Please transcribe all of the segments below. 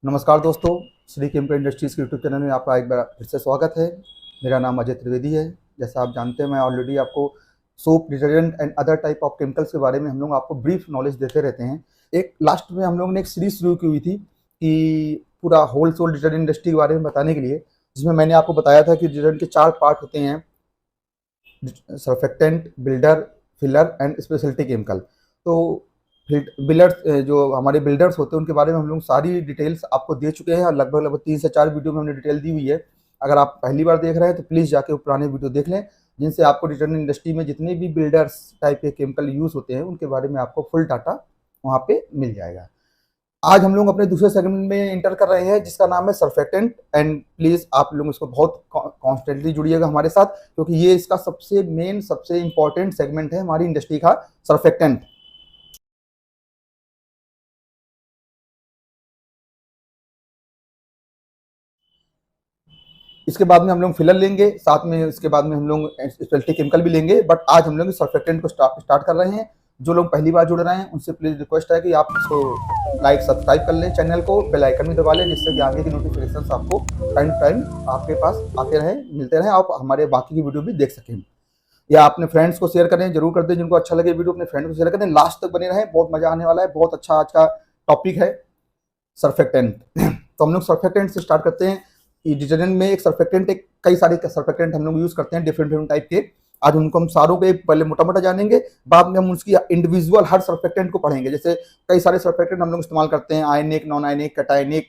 नमस्कार दोस्तों, Shri chemical industries के यूट्यूब चैनल में आपका एक बार फिर से स्वागत है। मेरा नाम अजय त्रिवेदी है। जैसा आप जानते हैं, मैं ऑलरेडी आपको soap, detergent and other type of chemicals के बारे में हम लोग आपको ब्रीफ नॉलेज देते रहते हैं। एक लास्ट में हम लोग ने एक सीरीज शुरू की हुई थी कि पूरा होल सोल डिटर्जेंट इंडस्ट्री के बारे में बताने के लिए, जिसमें मैंने आपको बताया था कि डिटर्जेंट के 4 पार्ट होते हैं: surfactant, builder, filler and speciality chemical. तो बिल्डर्स, जो हमारे बिल्डर्स होते हैं, उनके बारे में हम लोग सारी डिटेल्स आपको दे चुके हैं और लगभग लगभग 3 से 4 वीडियो में हमने डिटेल दी हुई है। अगर आप पहली बार देख रहे हैं तो प्लीज़ जाके वो पुराने वीडियो देख लें, जिनसे आपको डिटर्जेंट इंडस्ट्री में जितने भी बिल्डर्स टाइप के केमिकल यूज़ होते हैं उनके बारे में आपको फुल डाटा वहाँ पे मिल जाएगा। आज हम लोग अपने दूसरे सेगमेंट में इंटर कर रहे हैं, जिसका नाम है सर्फेक्टेंट। एंड प्लीज़ आप लोग इसको बहुत कॉन्स्टेंटली जुड़िएगा हमारे साथ, क्योंकि ये इसका सबसे मेन, सबसे इंपॉर्टेंट सेगमेंट है हमारी इंडस्ट्री का, सर्फेक्टेंट। इसके बाद में हम लोग फिलर लेंगे, साथ में इसके बाद में हम लोग स्पेशलिटी केमिकल भी लेंगे। बट आज हम लोग सर्फेक्टेंट को स्टार्ट कर रहे हैं। जो लोग पहली बार जुड़ रहे हैं उनसे प्लीज रिक्वेस्ट है कि आप इसको लाइक, सब्सक्राइब कर लें चैनल को, बेल आइकन भी दबा लें, जिससे कि आगे की नोटिफिकेशन आपको टाइम टाइम आपके पास आते रहें, मिलते रहें, आप हमारे बाकी की वीडियो भी देख सकें। या अपने फ्रेंड्स को शेयर करें, जरूर कर दें। जिनको अच्छा लगे वीडियो, अपने फ्रेंड को शेयर करें। लास्ट तक बने रहें, बहुत मजा आने वाला है। बहुत अच्छा आज का टॉपिक है सर्फेक्टेंट। तो हम लोग सर्फेक्टेंट से स्टार्ट करते हैं कि डिटर्जेंट में एक सर्फेक्टेंट, एक कई सारे सर्फेक्टेंट हम लोग यूज करते हैं, डिफरेंट डिफरेंट टाइप के। आज उनको हम सारों के पहले मोटा मोटा जानेंगे, बाद में हम उसकी इंडिविजुअल हर सर्फेक्टेंट को पढ़ेंगे। जैसे कई सारे सर्फेक्टेंट हम लोग इस्तेमाल करते हैं, आयनिक, नॉन आयनिक, कैटायनिक।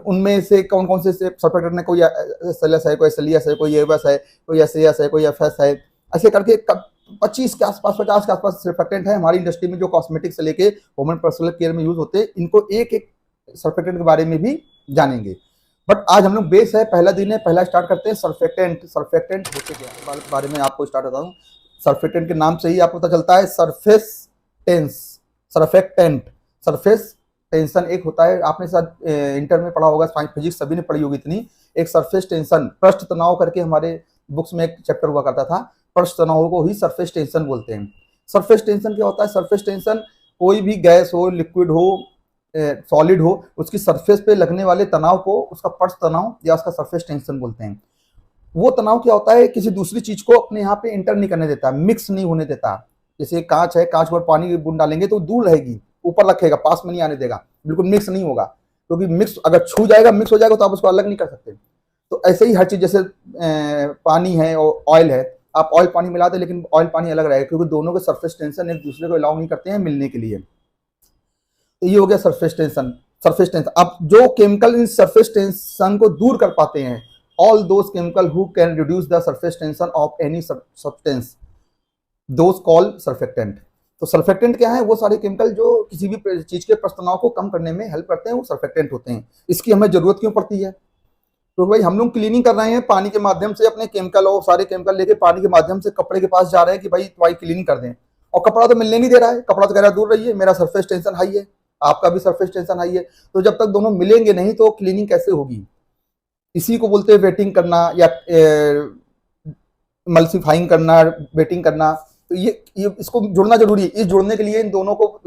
उनमें से कौन कौन से सर्फेक्टेंट है, कोई एसएलएस है, कोई एसएलईएस है, कोई एवस है, कोई एसएएस है, कोई एफएस है। ऐसे करके 25 के आसपास, 50 के आसपास सर्फेक्टेंट है हमारी इंडस्ट्री में, जो कॉस्मेटिक से लेके ह्यूमन पर्सनल केयर में यूज होते हैं। इनको एक एक सर्फेक्टेंट के बारे में भी जानेंगे। बट आज हम लोग बेस है, पहला दिन है, पहला स्टार्ट करते हैं सर्फेक्टेंट। सर्फेक्टेंट होते क्या है बारे में आपको स्टार्ट बताता हूँ। सर्फेक्टेंट के नाम से ही आपको पता चलता है, surface tens, surfactant, surface tension एक होता है। आपने शायद इंटर में पढ़ा होगा, साइंस फिजिक्स सभी ने पढ़ी होगी इतनी। एक सरफेस टेंशन, पृष्ठ तनाव करके हमारे बुक्स में एक चैप्टर हुआ करता था। पृष्ठ तनाव को ही सरफेस टेंशन बोलते हैं। सरफेस टेंशन क्या होता है? सरफेस टेंशन कोई भी गैस हो, लिक्विड हो, सॉलिड हो, उसकी सरफेस पे लगने वाले तनाव को उसका पृष्ठ तनाव या उसका सरफेस टेंशन बोलते हैं। वो तनाव क्या होता है? किसी दूसरी चीज को अपने यहाँ पे इंटर नहीं करने देता, मिक्स नहीं होने देता। जैसे कांच है, कांच पर पानी की बूंद डालेंगे तो दूर रहेगी, ऊपर रखेगा, पास में नहीं आने देगा, बिल्कुल मिक्स नहीं होगा। क्योंकि मिक्स अगर छू जाएगा, मिक्स हो जाएगा, तो आप उसको अलग नहीं कर सकते। तो ऐसे ही हर चीज, जैसे पानी है और ऑयल है, आप ऑयल पानी मिलाते हैं लेकिन ऑयल पानी अलग रहेगा, क्योंकि दोनों के सरफेस टेंशन एक दूसरे को अलाउ नहीं करते हैं मिलने के लिए। तो ये हो गया सरफेस टेंशन। सरफेस टेंशन, अब जो केमिकल इन सरफेस टेंशन को दूर कर पाते हैं, all those chemical who can reduce the surface tension of any substance, those call surfactant. तो सर्फेक्टेंट क्या है? वो सारे केमिकल जो किसी भी चीज के प्रस्तनाव को कम करने में हेल्प करते हैं, वो सर्फेक्टेंट होते हैं। इसकी हमें जरूरत क्यों पड़ती है? तो भाई हम लोग क्लीनिंग कर रहे हैं पानी के माध्यम से, अपने केमिकल और सारे केमिकल लेके पानी के माध्यम से कपड़े के पास जा रहे हैं कि भाई तुम्हारी क्लीनिंग कर दें, और कपड़ा तो मिलने नहीं दे रहा है। कपड़ा तो कह रहा है दूर रहिए, मेरा सरफेस टेंशन हाई है, आपका भी सरफेस टेंशन हाई है। तो जब तक दोनों मिलेंगे नहीं तो क्लीनिंग कैसे होगी? इसी को बोलते हैं वेटिंग करना, या मल्सीफाइंग करना, वेटिंग करना। तो ये इसको जुड़ना जरूरी है। इस जुड़ने के लिए इन दोनों को,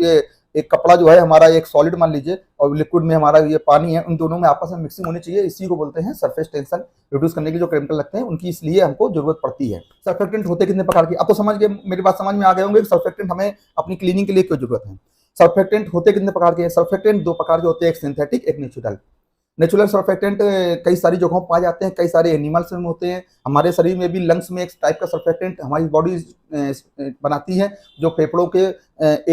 एक कपड़ा जो है हमारा, एक सॉलिड मान लीजिए, और लिक्विड में हमारा ये पानी है, उन दोनों में आपस में मिक्सिंग होनी चाहिए। इसी को बोलते हैं सरफेस टेंशन। रिड्यूस करने के जो केमिकल लगते हैं उनकी इसलिए हमको जरूरत पड़ती है। सर्फेक्टेंट होते कितने प्रकार के? अब तो समझ गए, मेरी बात समझ में आ गए होंगे कि सर्फेक्टेंट हमें अपनी क्लीनिंग के लिए क्यों जरूरत है। सर्फेक्टेंट होते कितने प्रकार के? सर्फेक्टेंट 2 प्रकार के होते हैं, एक सिंथेटिक, एक नेचुरल। नेचुरल सर्फेक्टेंट कई सारी जगहों पर पाए जाते हैं, कई सारे एनिमल्स में होते हैं। हमारे शरीर में भी लंग्स में एक टाइप का सर्फेक्टेंट हमारी बॉडी बनाती है, जो फेफड़ों के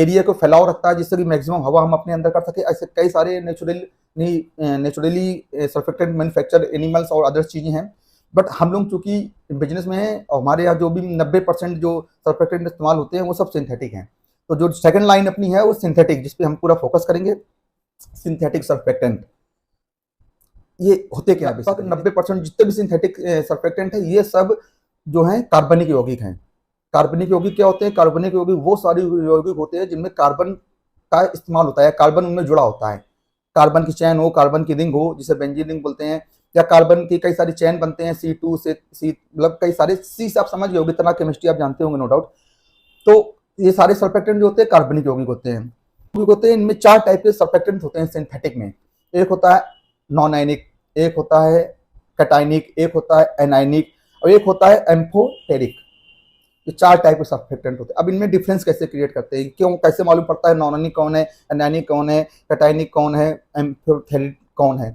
एरिया को फैलाव रखता है, जिससे कि मैक्सिमम हवा हम अपने अंदर कर सके। ऐसे कई सारे नेचुरली सर्फेक्टेंट मैन्युफैक्चर एनिमल्स और अदर चीज़ें हैं। बट हम लोग चूंकि बिजनेस में हैं, और हमारे यहाँ जो भी 90% जो सर्फेक्टेंट इस्तेमाल होते हैं वो सब सिंथेटिक हैं। तो जो सेकंड लाइन अपनी है वो सिंथेटिक, जिसपे हम पूरा फोकस करेंगे, सिंथेटिक सर्फेक्टेंट। ये होते क्या है? लगभग 90% जितने भी सिंथेटिक सर्फेक्टेंट है, ये सब जो है कार्बनिक यौगिक हैं। कार्बनिक यौगिक क्या होते हैं? कार्बनिक यौगिक वो सारे यौगिक होते हैं जिनमें कार्बन का इस्तेमाल होता है, कार्बन उनमें जुड़ा होता है। कार्बन की चैन हो, कार्बन की रिंग हो, जिसे बेंजीन रिंग बोलते हैं, या कार्बन की कई सारी चैन बनते हैं, C2 से C, मतलब कई सारे सी से आप समझ गए होंगे, इतना केमिस्ट्री आप जानते होंगे नो डाउट। तो ये सारे सर्फेक्टेंट जो होते हैं कार्बनिक यौगिक होते हैं। इनमें 4 टाइप के सर्फेक्टेंट होते हैं सिंथेटिक में। एक होता है नॉन आयनिक, एक होता है कैटायनिक, एक होता है एनायनिक और एक होता है एम्फोटेरिक। ये 4 टाइप के सर्फेक्टेंट होते हैं। अब इनमें डिफरेंस कैसे क्रिएट करते हैं, क्यों, कैसे मालूम पड़ता है नॉन आयनिक कौन है, एनायनिक कौन है, कैटायनिक कौन है, एम्फोटेरिक कौन है?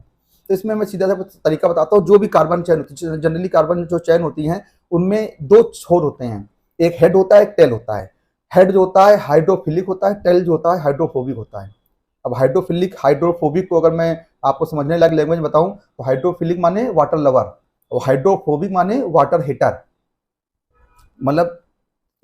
तो इसमें मैं सीधा सा तरीका बताता हूँ। जो भी कार्बन चेन होती है, जनरली कार्बन जो चेन होती हैं उनमें 2 छोर होते हैं, एक हेड होता है, एक टेल होता है। हेड जो होता है हाइड्रोफिलिक होता है, टेल जो होता है हाइड्रोफोबिक होता है। अब हाइड्रोफोबिक को अगर मैं आपको समझने लायक लैंग्वेज बताऊं तो हाइड्रोफिलिक माने वाटर लवर और हाइड्रोफोबिक माने वाटर हीटर। मतलब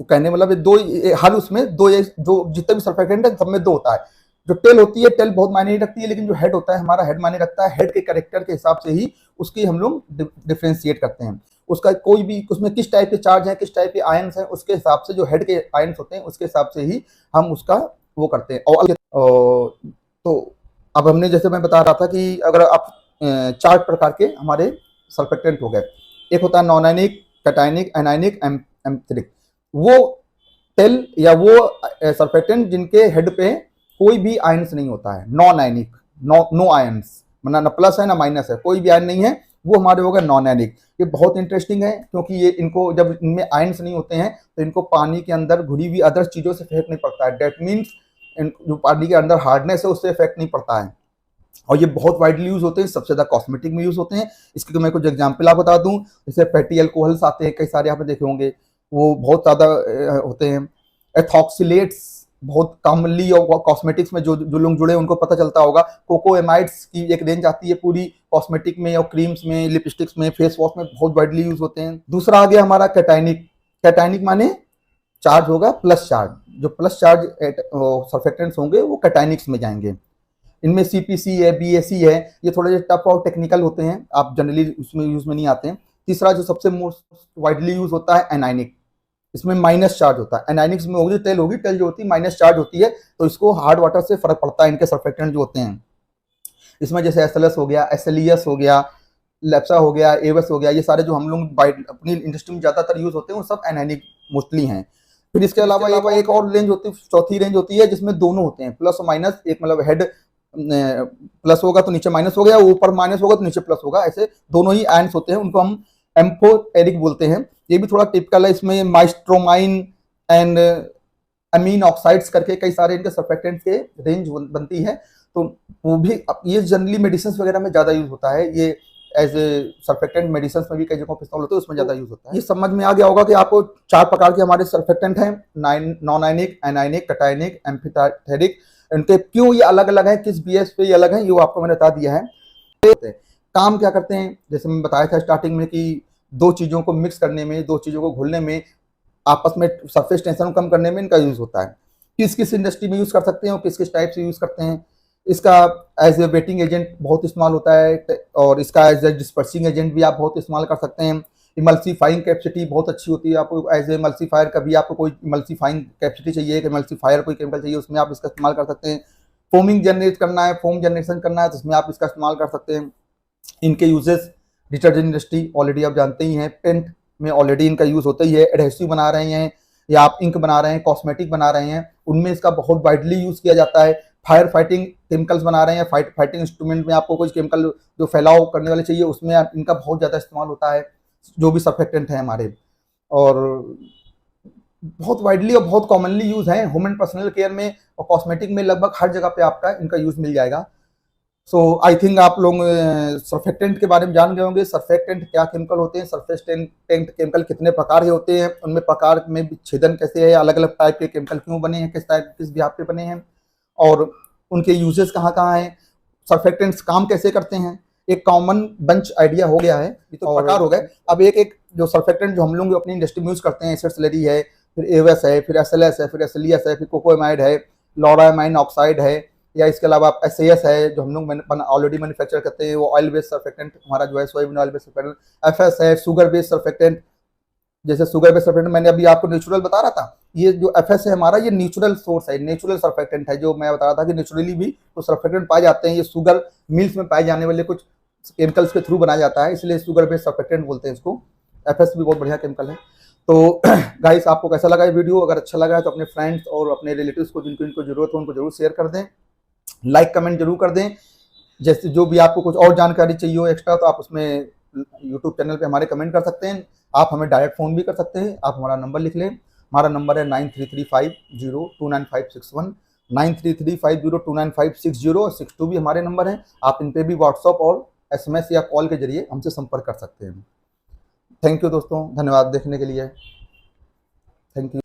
कहने मतलब दो, हर उसमें दो, ये जो जितने भी सर्फेक्टेंट है सब में 2 होता है। जो टेल होती है, टेल बहुत मायने नहीं रखती है, लेकिन जो हेड होता है हमारा, हेड मायने रखता है। हेड के कैरेक्टर के हिसाब से ही उसकी हम लोग डिफ्रेंशिएट करते हैं। उसका कोई भी, उसमें किस टाइप के चार्ज है, किस टाइप के आयंस हैं, उसके हिसाब से जो हेड के आयंस होते हैं उसके हिसाब से ही हम उसका वो करते हैं। और तो अब हमने, जैसे मैं बता रहा था कि अगर आप 4 प्रकार के हमारे सर्फेक्टेंट हो गए। एक होता है non ionic, cationic, anionic, amphoteric. वो टेल या वो सर्फेक्टेंट जिनके हेड पे कोई भी आयंस नहीं होता है, नॉन आयनिक, नो आयंस, मतलब ना प्लस है ना माइनस है, कोई भी आयन नहीं है, वो हमारे हो गए नॉन आयनिक। ये बहुत इंटरेस्टिंग है क्योंकि ये इनको, जब इनमें आयंस नहीं होते हैं तो इनको पानी के अंदर घुली हुई अदर चीजों से इफेक्ट नहीं पड़ता है। डेट मीन्स जो पानी के अंदर हार्डनेस है उससे इफेक्ट नहीं पड़ता है। और ये बहुत वाइडली यूज होते हैं, सबसे ज्यादा कॉस्मेटिक में यूज होते हैं। इसके मैं कुछ एग्जाम्पल आप बता दूं, जैसे फैटी अल्कोहल्स आते हैं, कई सारे आपने देखे होंगे, वो बहुत ज्यादा होते हैं। एथॉक्सिलेट्स बहुत कॉमनली, और कॉस्मेटिक्स में जो लोग जुड़े हैं उनको पता चलता होगा। कोकोएमाइड्स की एक रेंज आती है पूरी कॉस्मेटिक में और क्रीम्स में, लिपस्टिक्स में, फेस वॉश में बहुत वाइडली यूज होते हैं। दूसरा आ गया हमारा कैटायनिक। कैटायनिक माने चार्ज होगा प्लस चार्ज, जो प्लस चार्ज सर्फेक्टेंट्स होंगे वो कैटायनिक्स में जाएंगे। इनमें सीपीसी है, बीएसी है, ये थोड़े टफ और टेक्निकल होते हैं, आप जनरली उसमें यूज में नहीं आते हैं। तीसरा जो सबसे मोस्ट वाइडली यूज होता है एनायनिक, इसमें माइनस चार्ज होता है। एनायनिक्स में होगी टेल होगी, टेल जो होती है माइनस चार्ज होती है, तो इसको हार्ड वाटर से फर्क पड़ता है इनके सर्फेक्टेंट जो होते हैं। इसमें जैसे एसएलएस हो गया, एसएलईएस हो गया, लेप्सा हो गया, एवस हो गया, ये सारे जो हम लोग अपनी इंडस्ट्री में ज्यादातर यूज होते हैं वो सब एनायनिक मोस्टली हैं। फिर इसके अलावा एक और रेंज होती है, चौथी रेंज होती है जिसमें दोनों होते हैं, प्लस और माइनस। एक मतलब हेड प्लस होगा तो नीचे माइनस हो गया, ऊपर माइनस होगा तो नीचे प्लस होगा, ऐसे दोनों ही आयंस होते हैं, उनको हम एम्फोटेरिक बोलते हैं। ये भी थोड़ा टिपिकल है। इसमें माइस्ट्रोमाइन एंड अमीन ऑक्साइड्स करके कई सारे इनके सर्फेक्टेंट के रेंज बनती है, तो वो भी ये जनरली मेडिसिन वगैरह में ज्यादा यूज होता है। ये एज ए सर्फेक्टेंट मेडिसिन में भी कई जगहों पर इस्तेमाल होते हैं, उसमें ज्यादा यूज होता है। ये समझ में आ गया होगा कि आपको 4 प्रकार के हमारे सर्फेक्टेंट हैं, non ionic, anionic, cationic, amphoteric. इनके क्यों ये अलग अलग है, किस बेस पे ये अलग है, ये आपको मैंने बता दिया है। काम क्या करते हैं, जैसे मैं बताया था स्टार्टिंग में कि 2 चीजों को मिक्स करने में, 2 चीजों को घुलने में, आपस में सरफेस टेंशन कम करने में इनका यूज होता है। किस किस इंडस्ट्री में यूज कर सकते हैं और किस किस टाइप से यूज करते हैं। इसका एज ए वेटिंग एजेंट बहुत इस्तेमाल होता है, और इसका एज ए डिस्पर्सिंग एजेंट भी आप बहुत इस्तेमाल कर सकते हैं। इमल्सीफाइंग कैपेसिटी बहुत अच्छी होती है, आपको एज ए इमल्सीफायर, कभी आपको कोई इमल्सीफाइंग कैपेसिटी चाहिए, इमल्सीफायर कोई केमिकल चाहिए, उसमें आप इसका इस्तेमाल कर सकते हैं। फोमिंग जनरेट करना है, फोम जनरेशन करना है, तो उसमें आप इसका इस्तेमाल कर सकते हैं। इनके यूजेस डिटर्जेंट इंडस्ट्री ऑलरेडी आप जानते ही हैं, पेंट में ऑलरेडी इनका यूज होता ही है। एडहेसिव बना रहे हैं या आप इंक बना रहे हैं, कॉस्मेटिक बना रहे हैं, उनमें इसका बहुत वाइडली यूज किया जाता है। फायर फाइटिंग केमिकल्स बना रहे हैं, फाइटिंग इंस्ट्रूमेंट में आपको कोई केमिकल जो फैलाव करने वाले चाहिए, उसमें इनका बहुत ज्यादा इस्तेमाल होता है, जो भी सर्फेक्टेंट है हमारे। और बहुत वाइडली और बहुत कॉमनली यूज है ह्यूमन पर्सनल केयर में और कॉस्मेटिक में, लगभग हर जगह पे आपका इनका यूज मिल जाएगा। सो आई थिंक आप लोग सर्फेक्टेंट के बारे में जान गए होंगे। सर्फेक्टेंट क्या केमिकल होते हैं, सर्फेक्टेंट केमिकल कितने प्रकार के होते हैं, उनमें प्रकार में विच्छेदन कैसे है, अलग अलग टाइप के केमिकल क्यों बने हैं, किस व्याप पे बने हैं, और उनके यूजेस कहाँ कहाँ हैं, सर्फेक्टेंट्स काम कैसे करते हैं, एक कॉमन बंच आइडिया हो गया है। ये तो प्रकार हो गए। अब एक एक जो सर्फेक्टेंट जो हम लोग अपनी इंडस्ट्री में यूज करते हैं, एसिड स्लरी है, फिर एवस है, फिर एसएलएस है, फिर एसएलईएस है, फिर कोकोएमाइड है, लोरामाइन ऑक्साइड है, या इसके अलावा एसएएस है जो हम लोग ऑलरेडी मैन्युफैक्चर करते हैं, वो ऑयल बेस्ड सर्फेक्टेंट हमारा जो है soybean oil based surfactant. FS है शुगर बेस्ड सर्फेक्टेंट, जैसे शुगर बेस्ड सर्फेक्टेंट मैंने अभी आपको नेचुरल बता रहा था, ये जो एफएस है हमारा, ये नेचुरल सोर्स है, नेचुरल सर्फेक्टेंट है, जो मैं बता रहा था कि नेचुरली भी तो सर्फेक्टेंट पाए जाते हैं। ये शुगर मिल्स में पाए जाने वाले कुछ केमिकल्स के थ्रू बनाया जाता है, इसलिए शुगर बेस्ड सर्फेक्टेंट बोलते हैं इसको। एफएस भी बहुत बढ़िया केमिकल है। तो गाइस आपको कैसा लगा ये वीडियो, अगर अच्छा लगा है तो अपने फ्रेंड्स और अपने रिलेटिव्स को जिनको इनको जरूरत हो उनको जरूर शेयर कर दें, लाइक कमेंट जरूर कर दें। जैसे जो भी आपको कुछ और जानकारी चाहिए हो एक्स्ट्रा, तो आप उसमें यूट्यूब चैनल पे हमारे कमेंट कर सकते हैं। आप हमें डायरेक्ट फ़ोन भी कर सकते हैं। आप हमारा नंबर लिख लें। हमारा नंबर है 9335029561, 9335029560 और 62 भी हमारे नंबर हैं। आप इन पे भी व्हाट्सएप और एसएमएस या कॉल के जरिए हमसे संपर्क कर सकते हैं। थैंक यू दोस्तों, धन्यवाद देखने के लिए। Thank you.